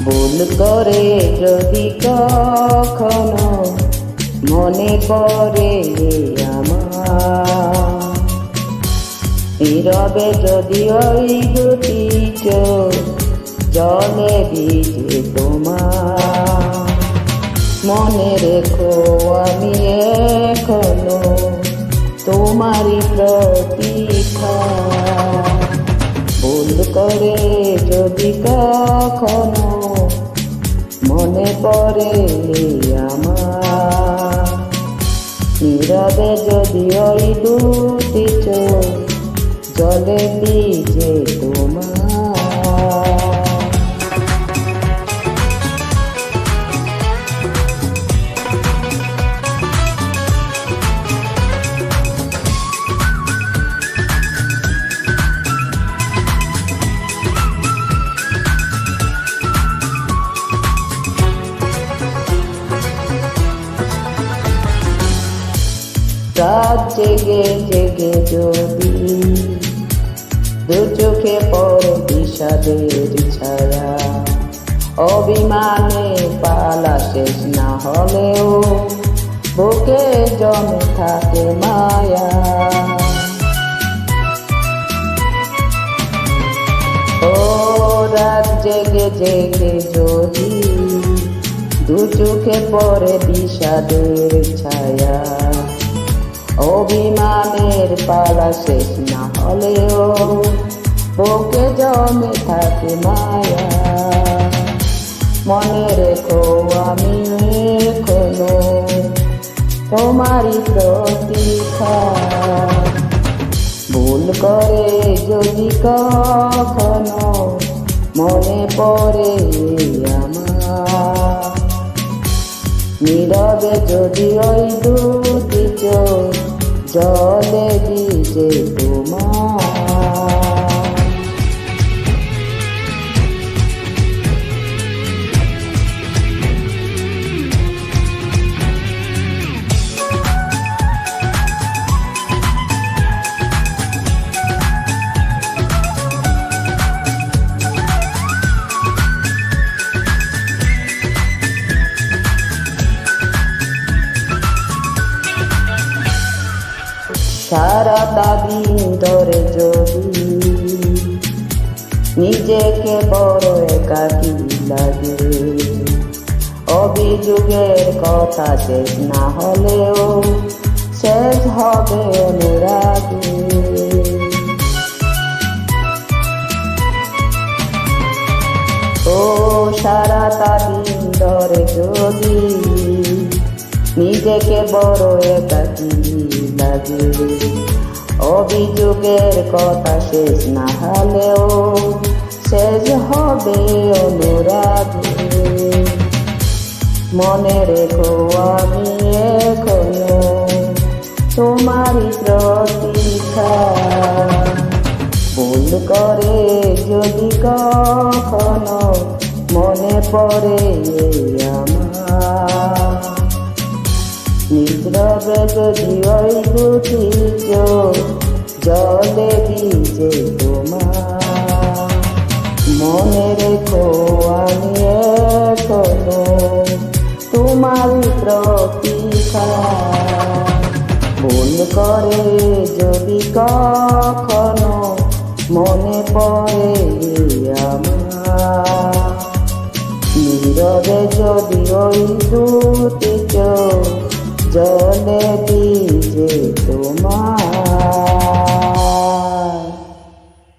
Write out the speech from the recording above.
ভুল করে যদি কখনো মনে পড়ে আমার, নীরবে যদি ওই দুটি চোখ জলে ভিজে তোমার, মনে রেখো আমি এখনো তোমারই প্রতীক্ষা। ভুল করে যদি কখনো মনে পড়ে আমার, নীরবে যদি ওই দুটি চোখ জলে ভিজে তোমার। রাত জেগে জেগে যদি দু চোখে পড়ে বিষাদের ছায়া, অভিমানে পালা শেষ না হলেও বুকে জমে থাকে মায়া। ও রাত জেগে জেগে যদি দু চোখে পড়ে বিষাদের ছায়া, অভিমানের পালা শেষ না হলেও বুকে জমে থাকে মায়া। মনে রেখো আমি এখনো তোমারই প্রতীক্ষা। ভুল করে যদি কখনো মনে পড়ে আমার, নীরবে যদি ওই দুটি চোখ জলে ভিজে তোমার। সারাটা দিন ধরে যদি নিজেকে বড় একাকী লাগে, অভিযোগের কথা শেষ না হলেও শেষ হবে অনুরাগে। ও সারাটা দিন ধরে যদি নিজেকে বড় একাকী লাগে, অভিযোগের কথা শেষ না হলেও শেষ হবে অনুরাগে। মনে রেখো আমি এখনো তোমারই প্রতীক্ষা। ভুল করে যদি কখনো মনে পড়ে আমার, নীরবে যদি ওই দুটি চোখ জলে ভিজে তোমার। মনে রেখো আমি এখনো তোমারই প্রতীক্ষা। ভুল করে যদি কখনো মনে পড়ে আমার, নীরবে যদি ওই দুটি চোখ জলে